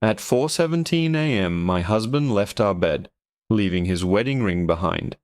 At 4:17 a.m., my husband left our bed, leaving his wedding ring behind.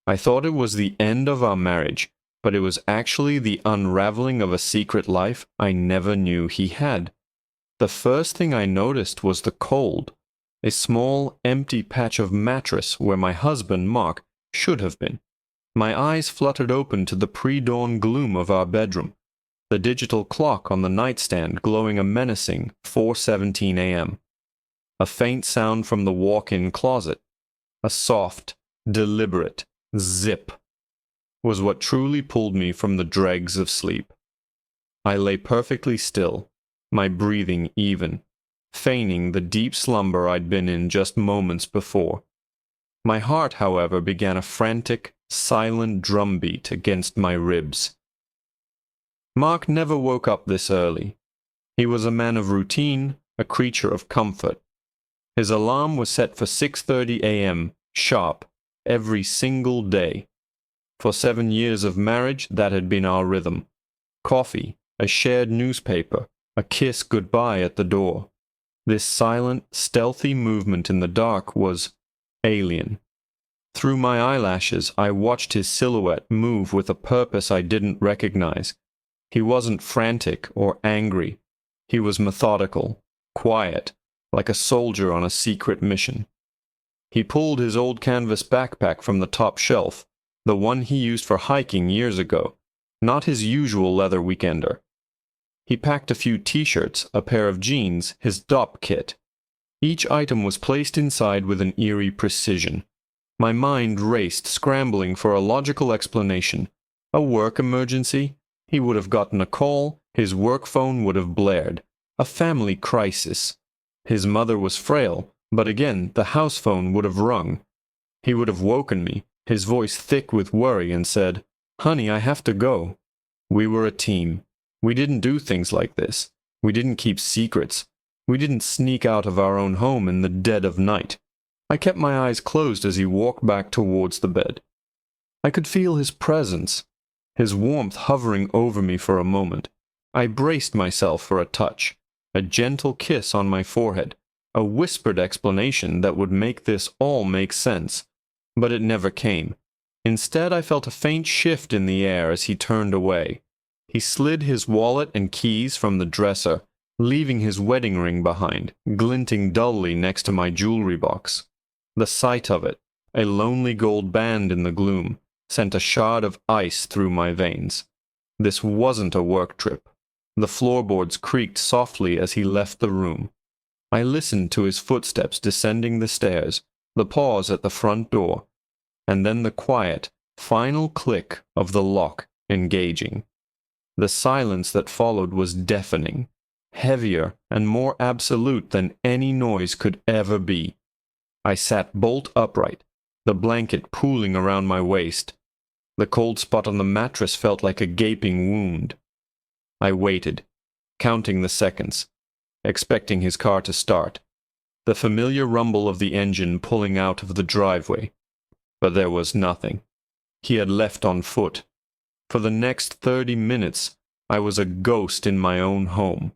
I thought it was the end of our marriage, but it was actually the unraveling of a secret life I never knew he had. The first thing I noticed was the cold, a small, empty patch of mattress where my husband, Mark, should have been. My eyes fluttered open to the pre-dawn gloom of our bedroom, the digital clock on the nightstand glowing a menacing 4:17 a.m. A faint sound from the walk-in closet, a soft, deliberate zip, was what truly pulled me from the dregs of sleep. I lay perfectly still, my breathing even, feigning the deep slumber I'd been in just moments before. My heart, however, began a frantic, silent drumbeat against my ribs. Mark never woke up this early. He was a man of routine, a creature of comfort. His alarm was set for 6:30 a.m., sharp, every single day. For 7 years of marriage, that had been our rhythm. Coffee, a shared newspaper, a kiss goodbye at the door. This silent, stealthy movement in the dark was alien. Through my eyelashes, I watched his silhouette move with a purpose I didn't recognize. He wasn't frantic or angry. He was methodical, quiet, like a soldier on a secret mission. He pulled his old canvas backpack from the top shelf, the one he used for hiking years ago, not his usual leather weekender. He packed a few t-shirts, a pair of jeans, his DOP kit. Each item was placed inside with an eerie precision. My mind raced, scrambling for a logical explanation. A work emergency? He would have gotten a call, his work phone would have blared. A family crisis. His mother was frail, but again, the house phone would have rung. He would have woken me, his voice thick with worry, and said, "Honey, I have to go." We were a team. We didn't do things like this. We didn't keep secrets. We didn't sneak out of our own home in the dead of night. I kept my eyes closed as he walked back towards the bed. I could feel his presence, his warmth hovering over me for a moment. I braced myself for a touch, a gentle kiss on my forehead, a whispered explanation that would make this all make sense. But it never came. Instead, I felt a faint shift in the air as he turned away. He slid his wallet and keys from the dresser, leaving his wedding ring behind, glinting dully next to my jewelry box. The sight of it, a lonely gold band in the gloom, sent a shard of ice through my veins. This wasn't a work trip. The floorboards creaked softly as he left the room. I listened to his footsteps descending the stairs, the pause at the front door, and then the quiet, final click of the lock engaging. The silence that followed was deafening, heavier and more absolute than any noise could ever be. I sat bolt upright, the blanket pooling around my waist. The cold spot on the mattress felt like a gaping wound. I waited, counting the seconds, expecting his car to start, the familiar rumble of the engine pulling out of the driveway. But there was nothing. He had left on foot. For the next 30 minutes, I was a ghost in my own home.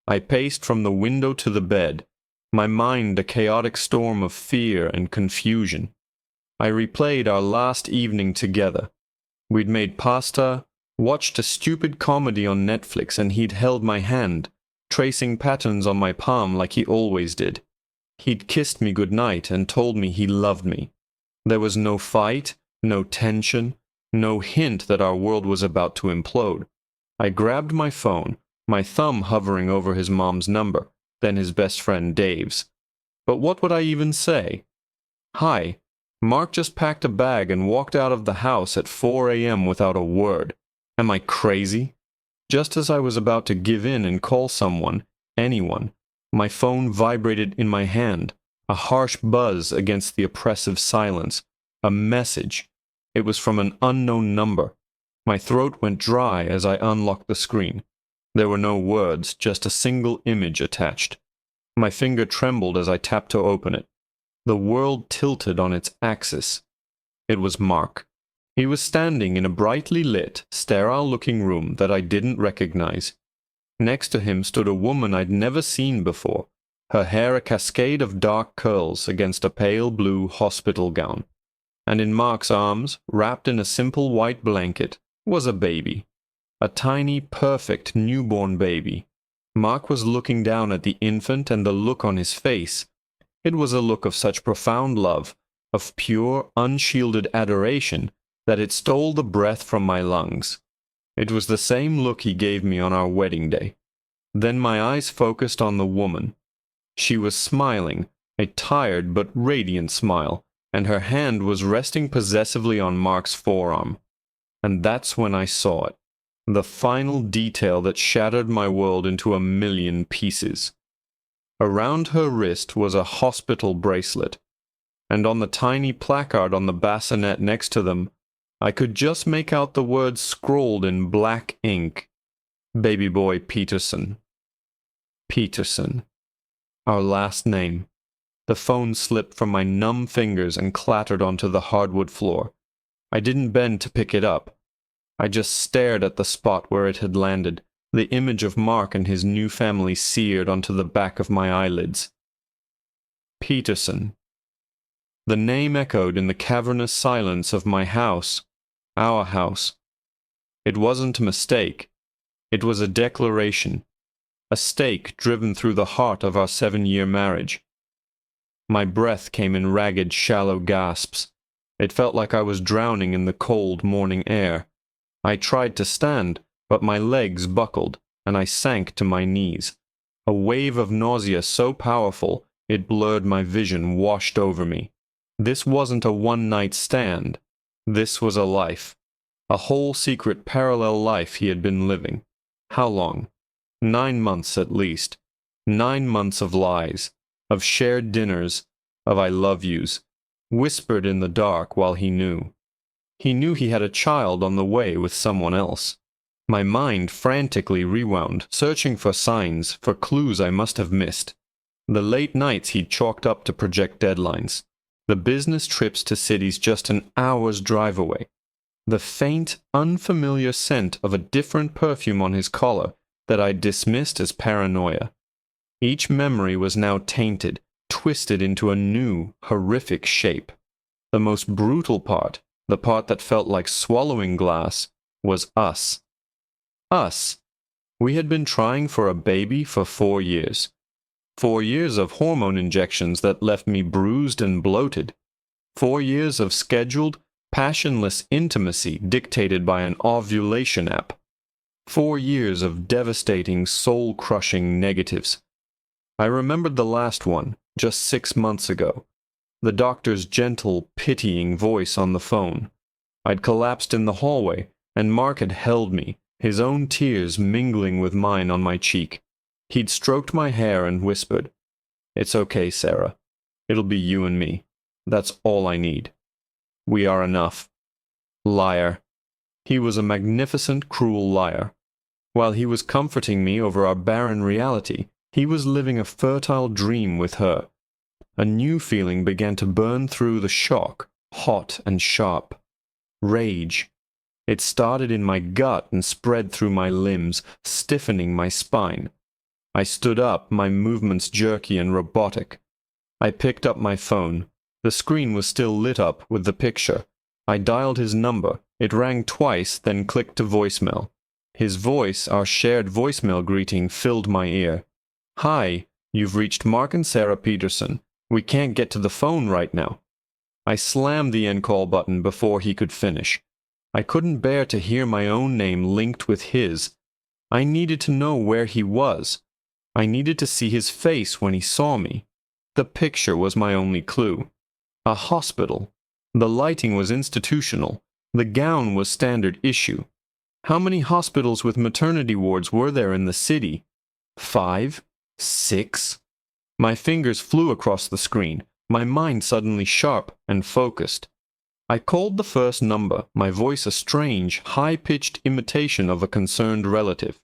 I paced from the window to the bed, my mind a chaotic storm of fear and confusion. I replayed our last evening together. We'd made pasta, watched a stupid comedy on Netflix, and he'd held my hand, tracing patterns on my palm like he always did. He'd kissed me goodnight and told me he loved me. There was no fight, no tension, no hint that our world was about to implode. I grabbed my phone, my thumb hovering over his mom's number, then his best friend Dave's. But what would I even say? "Hi, Mark just packed a bag and walked out of the house at 4 a.m. without a word. Am I crazy?" Just as I was about to give in and call someone, anyone, my phone vibrated in my hand, a harsh buzz against the oppressive silence. A message. It was from an unknown number. My throat went dry as I unlocked the screen. There were no words, just a single image attached. My finger trembled as I tapped to open it. The world tilted on its axis. It was Mark. He was standing in a brightly lit, sterile-looking room that I didn't recognize. Next to him stood a woman I'd never seen before, her hair a cascade of dark curls against a pale blue hospital gown. And in Mark's arms, wrapped in a simple white blanket, was a baby. A tiny, perfect newborn baby. Mark was looking down at the infant, and the look on his face, it was a look of such profound love, of pure, unshielded adoration, that it stole the breath from my lungs. It was the same look he gave me on our wedding day. Then my eyes focused on the woman. She was smiling, a tired but radiant smile, and her hand was resting possessively on Mark's forearm. And that's when I saw it, the final detail that shattered my world into a million pieces. Around her wrist was a hospital bracelet, and on the tiny placard on the bassinet next to them, I could just make out the words scrawled in black ink, Baby Boy Peterson. Peterson. Our last name. The phone slipped from my numb fingers and clattered onto the hardwood floor. I didn't bend to pick it up. I just stared at the spot where it had landed, the image of Mark and his new family seared onto the back of my eyelids. Peterson. The name echoed in the cavernous silence of my house, our house. It wasn't a mistake. It was a declaration, a stake driven through the heart of our 7-year marriage. My breath came in ragged, shallow gasps. It felt like I was drowning in the cold morning air. I tried to stand, but my legs buckled, and I sank to my knees. A wave of nausea so powerful it blurred my vision washed over me. This wasn't a one-night stand. This was a life. A whole secret parallel life he had been living. How long? 9 months at least. 9 months of lies, of shared dinners, of I love yous, whispered in the dark while he knew. He knew he had a child on the way with someone else. My mind frantically rewound, searching for signs, for clues I must have missed. The late nights he'd chalked up to project deadlines. The business trips to cities just an hour's drive away. The faint, unfamiliar scent of a different perfume on his collar that I dismissed as paranoia. Each memory was now tainted, twisted into a new, horrific shape. The most brutal part, the part that felt like swallowing glass, was us. Us. We had been trying for a baby for 4 years. 4 years of hormone injections that left me bruised and bloated. 4 years of scheduled, passionless intimacy dictated by an ovulation app. 4 years of devastating, soul-crushing negatives. I remembered the last one, just 6 months ago. The doctor's gentle, pitying voice on the phone. I'd collapsed in the hallway, and Mark had held me, his own tears mingling with mine on my cheek. He'd stroked my hair and whispered, "It's okay, Sarah. It'll be you and me. That's all I need. We are enough." Liar. He was a magnificent, cruel liar. While he was comforting me over our barren reality, he was living a fertile dream with her. A new feeling began to burn through the shock, hot and sharp. Rage. It started in my gut and spread through my limbs, stiffening my spine. I stood up, my movements jerky and robotic. I picked up my phone. The screen was still lit up with the picture. I dialed his number. It rang twice, then clicked to voicemail. His voice, our shared voicemail greeting, filled my ear. "Hi, you've reached Mark and Sarah Peterson. We can't get to the phone right now." I slammed the end call button before he could finish. I couldn't bear to hear my own name linked with his. I needed to know where he was. I needed to see his face when he saw me. The picture was my only clue. A hospital. The lighting was institutional. The gown was standard issue. How many hospitals with maternity wards were there in the city? 5? 6? My fingers flew across the screen, my mind suddenly sharp and focused. I called the first number, my voice a strange, high-pitched imitation of a concerned relative.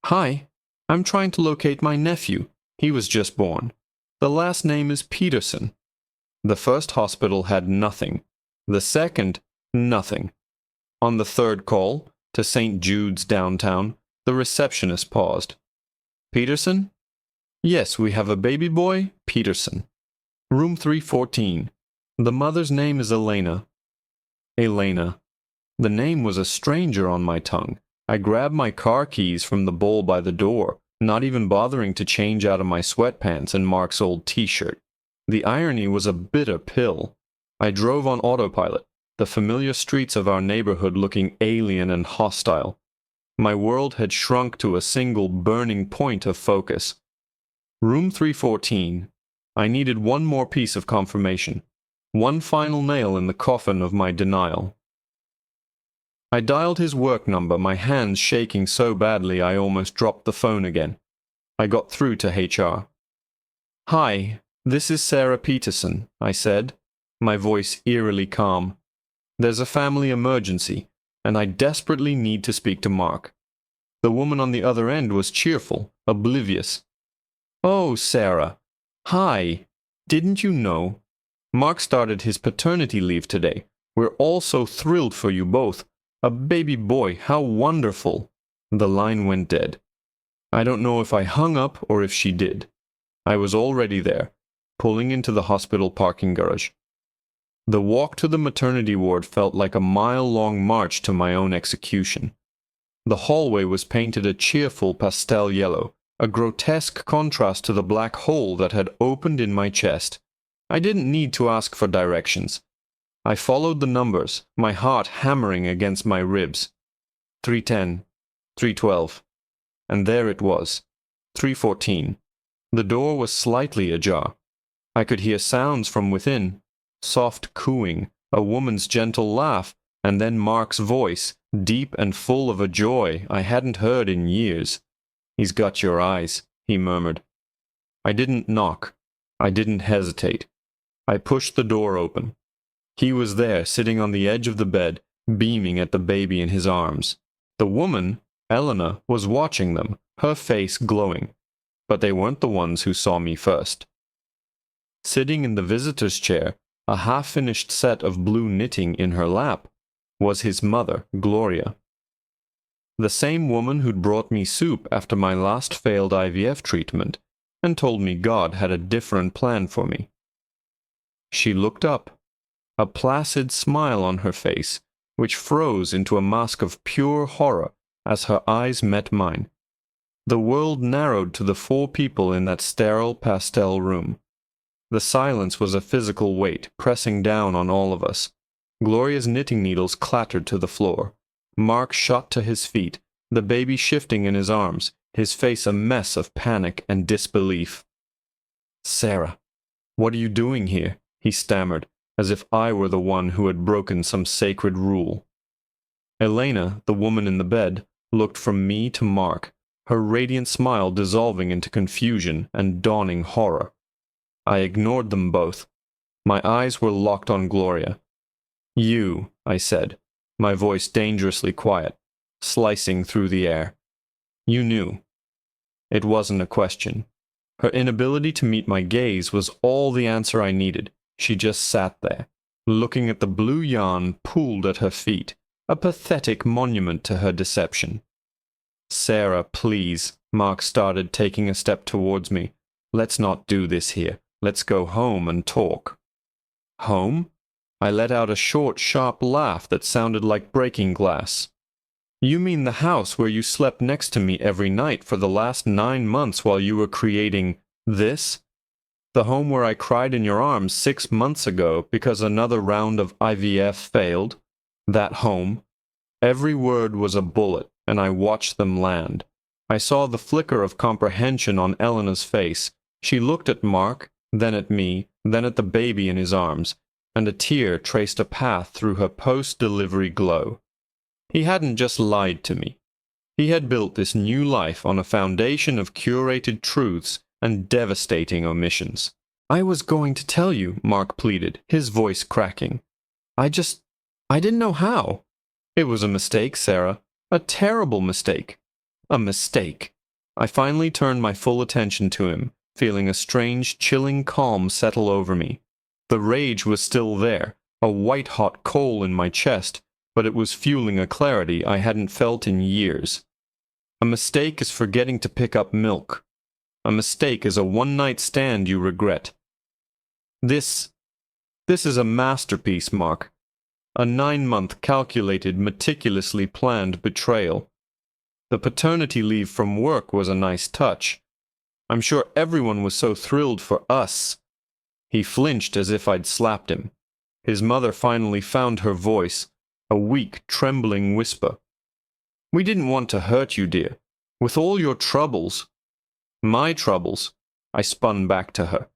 "Hi, I'm trying to locate my nephew. He was just born. The last name is Peterson." The first hospital had nothing. The second, nothing. On the third call, to St. Jude's downtown, the receptionist paused. "Peterson?" Yes, we have a baby boy, Peterson. Room 314. The mother's name is Elena. Elena. The name was a stranger on my tongue. I grabbed my car keys from the bowl by the door, not even bothering to change out of my sweatpants and Mark's old t-shirt. The irony was a bitter pill. I drove on autopilot, the familiar streets of our neighborhood looking alien and hostile. My world had shrunk to a single burning point of focus. Room 314. I needed one more piece of confirmation. One final nail in the coffin of my denial. I dialed his work number, my hands shaking so badly I almost dropped the phone again. I got through to HR. "Hi, this is Sarah Peterson," I said, my voice eerily calm. "There's a family emergency, and I desperately need to speak to Mark." The woman on the other end was cheerful, oblivious. "Oh, Sarah. Hi. Didn't you know? Mark started his paternity leave today. We're all so thrilled for you both. A baby boy, how wonderful." The line went dead. I don't know if I hung up or if she did. I was already there, pulling into the hospital parking garage. The walk to the maternity ward felt like a mile-long march to my own execution. The hallway was painted a cheerful pastel yellow, a grotesque contrast to the black hole that had opened in my chest. I didn't need to ask for directions. I followed the numbers, my heart hammering against my ribs. 310, 312, and there it was, 314. The door was slightly ajar. I could hear sounds from within, soft cooing, a woman's gentle laugh, and then Mark's voice, deep and full of a joy I hadn't heard in years. "He's got your eyes," he murmured. I didn't knock. I didn't hesitate. I pushed the door open. He was there, sitting on the edge of the bed, beaming at the baby in his arms. The woman, Elena, was watching them, her face glowing. But they weren't the ones who saw me first. Sitting in the visitor's chair, a half-finished set of blue knitting in her lap, was his mother, Gloria. The same woman who'd brought me soup after my last failed IVF treatment, and told me God had a different plan for me. She looked up, a placid smile on her face, which froze into a mask of pure horror as her eyes met mine. The world narrowed to the 4 people in that sterile pastel room. The silence was a physical weight, pressing down on all of us. Gloria's knitting needles clattered to the floor. Mark shot to his feet, the baby shifting in his arms, his face a mess of panic and disbelief. "Sarah, what are you doing here?" he stammered, as if I were the one who had broken some sacred rule. Elena, the woman in the bed, looked from me to Mark, her radiant smile dissolving into confusion and dawning horror. I ignored them both. My eyes were locked on Gloria. "You," I said, my voice dangerously quiet, slicing through the air. "You knew." It wasn't a question. Her inability to meet my gaze was all the answer I needed. She just sat there, looking at the blue yarn pooled at her feet, a pathetic monument to her deception. "Sarah, please," Mark started, taking a step towards me. "Let's not do this here. Let's go home and talk." "Home?" I let out a short, sharp laugh that sounded like breaking glass. "You mean the house where you slept next to me every night for the last 9 months while you were creating this? The home where I cried in your arms 6 months ago because another round of IVF failed? That home?" Every word was a bullet, and I watched them land. I saw the flicker of comprehension on Elena's face. She looked at Mark, then at me, then at the baby in his arms, and a tear traced a path through her post-delivery glow. He hadn't just lied to me. He had built this new life on a foundation of curated truths and devastating omissions. "I was going to tell you," Mark pleaded, his voice cracking. I didn't know how." "It was a mistake, Sarah. A terrible mistake." "A mistake." I finally turned my full attention to him, feeling a strange, chilling calm settle over me. The rage was still there, a white-hot coal in my chest, but it was fueling a clarity I hadn't felt in years. "A mistake is forgetting to pick up milk." A mistake is a one-night stand you regret. This is a masterpiece, Mark. A 9-month calculated, meticulously planned betrayal. The paternity leave from work was a nice touch. I'm sure everyone was so thrilled for us. He flinched as if I'd slapped him. His mother finally found her voice, a weak, trembling whisper. We didn't want to hurt you, dear. With all your troubles. My troubles, I spun back to her.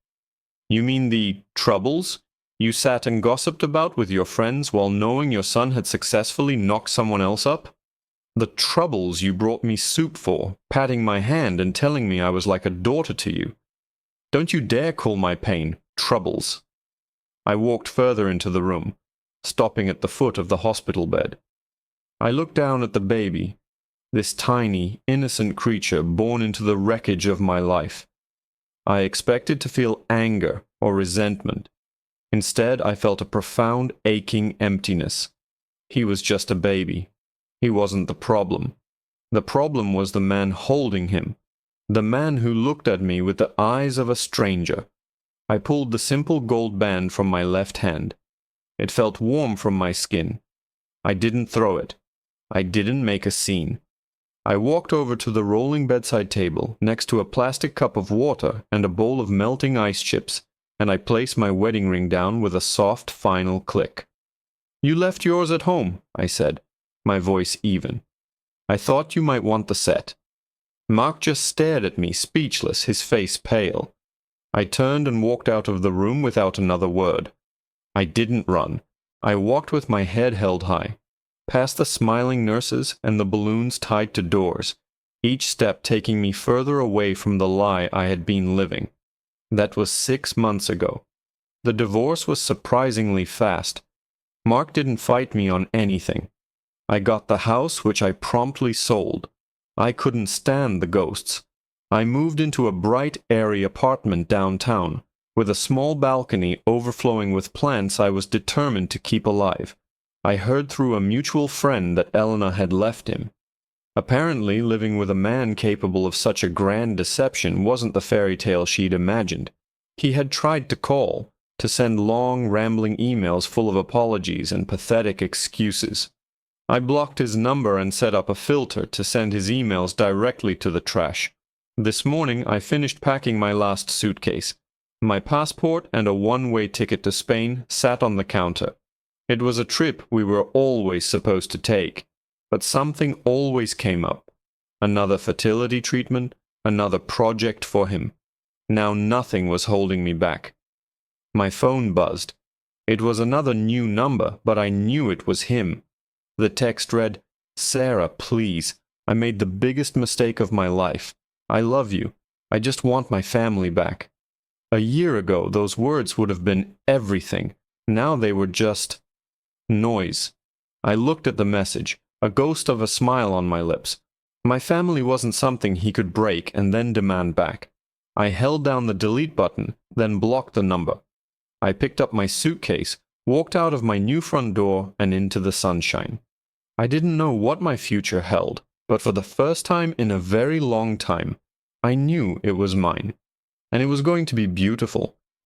You mean the troubles you sat and gossiped about with your friends while knowing your son had successfully knocked someone else up? The troubles you brought me soup for, patting my hand and telling me I was like a daughter to you. Don't you dare call my pain troubles. I walked further into the room, stopping at the foot of the hospital bed. I looked down at the baby, this tiny, innocent creature born into the wreckage of my life. I expected to feel anger or resentment. Instead, I felt a profound, aching emptiness. He was just a baby. He wasn't the problem. The problem was the man holding him, the man who looked at me with the eyes of a stranger. I pulled the simple gold band from my left hand. It felt warm from my skin. I didn't throw it. I didn't make a scene. I walked over to the rolling bedside table next to a plastic cup of water and a bowl of melting ice chips, and I placed my wedding ring down with a soft final click. You left yours at home, I said, my voice even. I thought you might want the set. Mark just stared at me, speechless, his face pale. I turned and walked out of the room without another word. I didn't run. I walked with my head held high, past the smiling nurses and the balloons tied to doors, each step taking me further away from the lie I had been living. That was 6 months ago. The divorce was surprisingly fast. Mark didn't fight me on anything. I got the house, which I promptly sold. I couldn't stand the ghosts. I moved into a bright, airy apartment downtown, with a small balcony overflowing with plants I was determined to keep alive. I heard through a mutual friend that Elena had left him. Apparently, living with a man capable of such a grand deception wasn't the fairy tale she'd imagined. He had tried to call, to send long, rambling emails full of apologies and pathetic excuses. I blocked his number and set up a filter to send his emails directly to the trash. This morning, I finished packing my last suitcase. My passport and a one-way ticket to Spain sat on the counter. It was a trip we were always supposed to take, but something always came up. Another fertility treatment, another project for him. Now nothing was holding me back. My phone buzzed. It was another new number, but I knew it was him. The text read, "Sarah, please. I made the biggest mistake of my life. I love you. I just want my family back." A year ago, those words would have been everything. Now they were just noise. I looked at the message, a ghost of a smile on my lips. My family wasn't something he could break and then demand back. I held down the delete button, then blocked the number. I picked up my suitcase, walked out of my new front door and into the sunshine. I didn't know what my future held, but for the first time in a very long time, I knew it was mine. And it was going to be beautiful.